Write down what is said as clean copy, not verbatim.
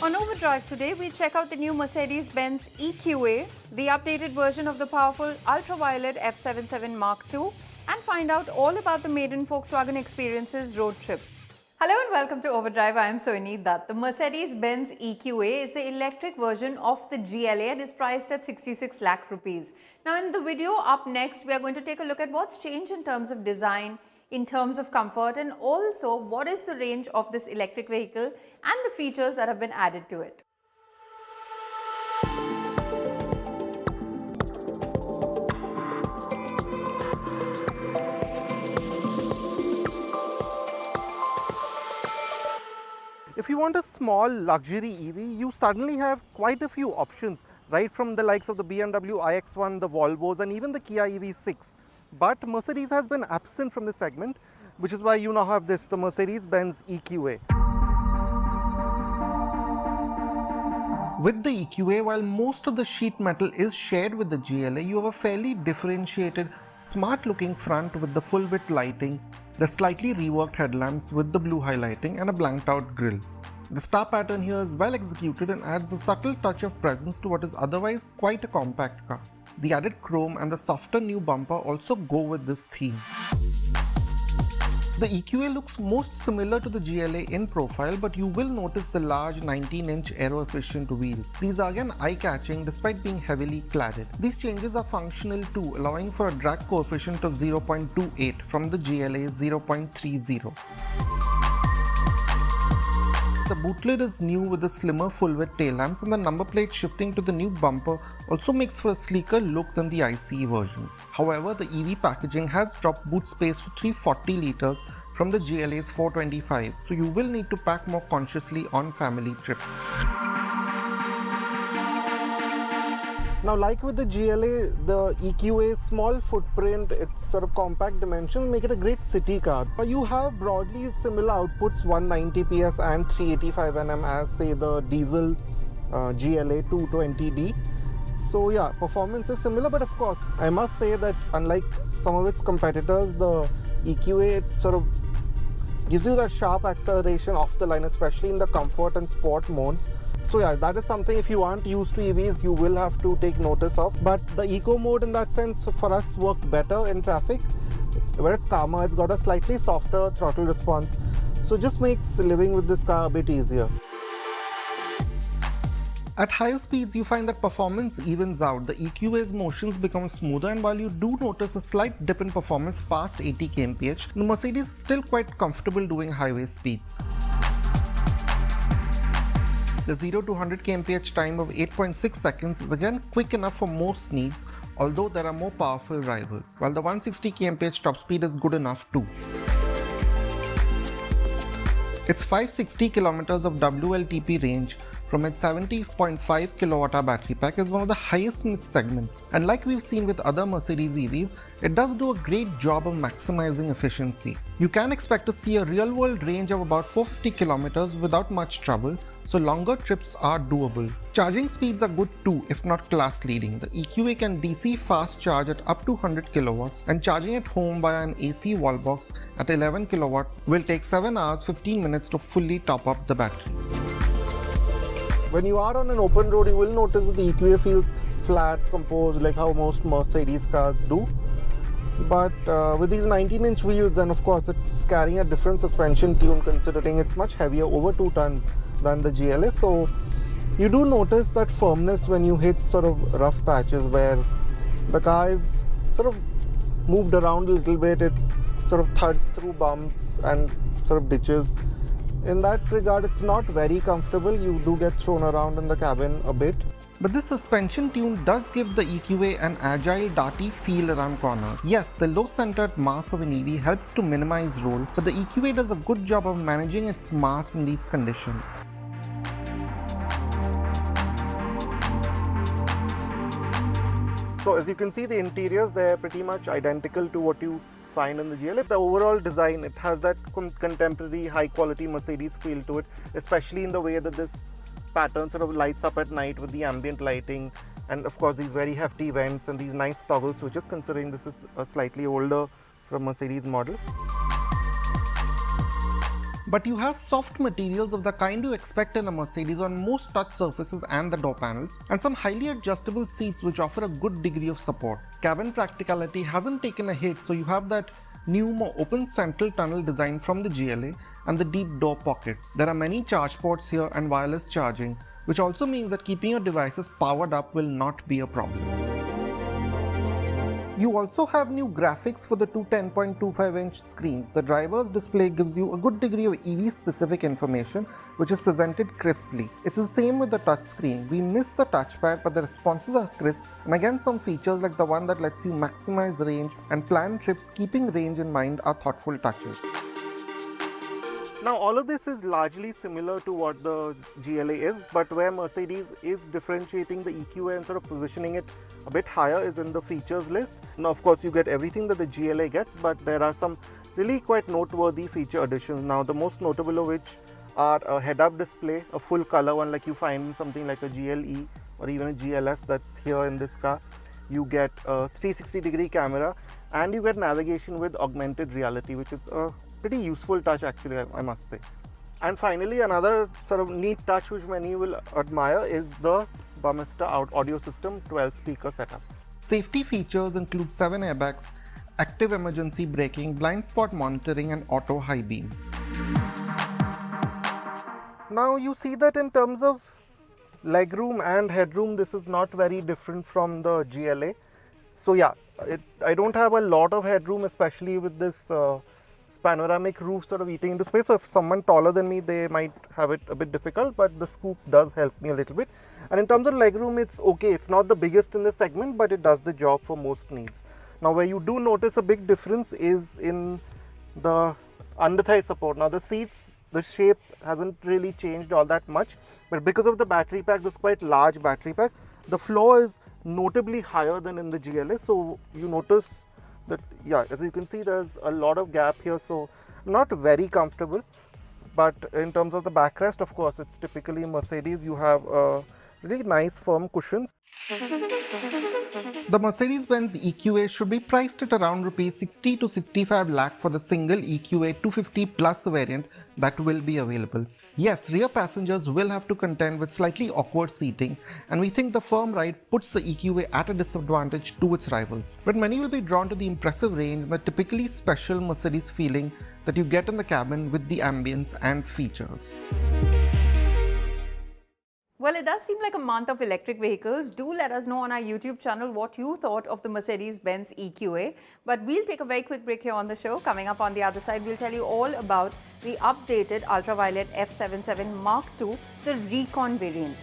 On Overdrive today, we check out the new Mercedes-Benz EQA, the updated version of the powerful ultraviolet F77 Mark II, and find out all about the maiden Volkswagen Experiences road trip. Hello and welcome to Overdrive. I am Soini Dutt. The Mercedes-Benz EQA is the electric version of the GLA and is priced at 66 lakh rupees. Now in the video up next, we are going to take a look at what's changed in terms of design, in terms of comfort, and also what is the range of this electric vehicle and the features that have been added to it. If you want a small luxury EV, you suddenly have quite a few options, right from the likes of the BMW iX1, the Volvos, and even the Kia EV6. But Mercedes has been absent from this segment, which is why you now have this, the Mercedes-Benz EQA. With the EQA, while most of the sheet metal is shared with the GLA, you have a fairly differentiated, smart-looking front with the full-width lighting, the slightly reworked headlamps with the blue highlighting, and a blanked-out grille. The star pattern here is well executed and adds a subtle touch of presence to what is otherwise quite a compact car. The added chrome and the softer new bumper also go with this theme. The EQA looks most similar to the GLA in profile, but you will notice the large 19-inch aero-efficient wheels. These are again eye-catching despite being heavily cladded. These changes are functional too, allowing for a drag coefficient of 0.28 from the GLA's 0.30. The boot lid is new with the slimmer full-width tail lamps, and the number plate shifting to the new bumper also makes for a sleeker look than the ICE versions. However, the EV packaging has dropped boot space to 340 litres from the GLA's 425, so you will need to pack more consciously on family trips. Now, like with the GLA, the EQA's small footprint, its sort of compact dimensions make it a great city car. You have broadly similar outputs, 190 PS and 385 Nm as say the diesel GLA 220D. So yeah, performance is similar, but of course, I must say that unlike some of its competitors, the EQA sort of gives you that sharp acceleration off the line, especially in the comfort and sport modes. So yeah, that is something if you aren't used to EVs, you will have to take notice of. But the eco mode in that sense for us worked better in traffic, where it's calmer, it's got a slightly softer throttle response. So it just makes living with this car a bit easier. At higher speeds, you find that performance evens out. The EQA's motions become smoother, and while you do notice a slight dip in performance past 80 kmph, the Mercedes is still quite comfortable doing highway speeds. The 0 to 100 kmph time of 8.6 seconds is again quick enough for most needs, although there are more powerful rivals, while the 160 kmph top speed is good enough too. Its 560 km of WLTP range from its 70.5 kWh battery pack is one of the highest in its segment, and like we've seen with other Mercedes EVs, it does do a great job of maximizing efficiency. You can expect to see a real-world range of about 450 km without much trouble, so longer trips are doable. Charging speeds are good too, if not class-leading. The EQA can DC fast charge at up to 100 kW, and charging at home via an AC wall box at 11 kW will take 7 hours 15 minutes to fully top up the battery. When you are on an open road, you will notice that the EQA feels flat, composed, like how most Mercedes cars do. But with these 19-inch wheels, then of course it's carrying a different suspension tune, considering it's much heavier, over 2 tons than the GLA. So you do notice that firmness when you hit sort of rough patches where the car is sort of moved around a little bit. It sort of thuds through bumps and sort of ditches. In that regard, it's not very comfortable. You do get thrown around in the cabin a bit. But this suspension tune does give the EQA an agile, darty feel around corners. Yes, the low-centered mass of an EV helps to minimize roll, but the EQA does a good job of managing its mass in these conditions. So as you can see, the interiors, they're pretty much identical to what you find in the GLA. The overall design, it has that contemporary high-quality Mercedes feel to it, especially in the way that this pattern sort of lights up at night with the ambient lighting, and of course these very hefty vents and these nice toggle switches, considering this is a slightly older sort of Mercedes model. But you have soft materials of the kind you expect in a Mercedes on most touch surfaces and the door panels, and some highly adjustable seats which offer a good degree of support. Cabin practicality hasn't taken a hit, so you have that new, more open central tunnel design from the GLA and the deep door pockets. There are many charge ports here and wireless charging, which also means that keeping your devices powered up will not be a problem. You also have new graphics for the two 10.25-inch screens. The driver's display gives you a good degree of EV-specific information, which is presented crisply. It's the same with the touchscreen. We miss the touchpad, but the responses are crisp, and again some features like the one that lets you maximize range and plan trips keeping range in mind are thoughtful touches. Now all of this is largely similar to what the GLA is, but where Mercedes is differentiating the EQA and sort of positioning it a bit higher is in the features list. Now of course you get everything that the GLA gets, but there are some really quite noteworthy feature additions. Now the most notable of which are a head-up display, a full color one like you find in something like a GLE or even a GLS that's here in this car. You get a 360-degree camera and you get navigation with augmented reality, which is a pretty useful touch actually, I must say. And finally, another sort of neat touch which many will admire is the Bumister audio system 12-speaker setup. Safety features include 7 airbags, active emergency braking, blind spot monitoring and auto high beam. Now you see that in terms of legroom and headroom, this is not very different from the GLA. So yeah, I don't have a lot of headroom, especially with this panoramic roof sort of eating into space. So if someone taller than me, they might have it a bit difficult, but the scoop does help me a little bit. And in terms of legroom, it's okay. It's not the biggest in the segment, but it does the job for most needs. Now where you do notice a big difference is in the under thigh support. Now the seats, the shape hasn't really changed all that much, but because of the battery pack, this quite large battery pack, the floor is notably higher than in the GLA. So you notice that, yeah, as you can see, there's a lot of gap here, so not very comfortable. But in terms of the backrest, of course, it's typically Mercedes. You have really nice firm cushions. The Mercedes-Benz EQA should be priced at around rupees 60 to 65 lakh for the single EQA 250 plus variant that will be available. Yes, rear passengers will have to contend with slightly awkward seating, and we think the firm ride puts the EQA at a disadvantage to its rivals. But many will be drawn to the impressive range and the typically special Mercedes feeling that you get in the cabin with the ambience and features. Well, it does seem like a month of electric vehicles. Do let us know on our YouTube channel what you thought of the Mercedes-Benz EQA. But we'll take a very quick break here on the show. Coming up on the other side, we'll tell you all about the updated ultraviolet F77 Mark II, the Recon variant.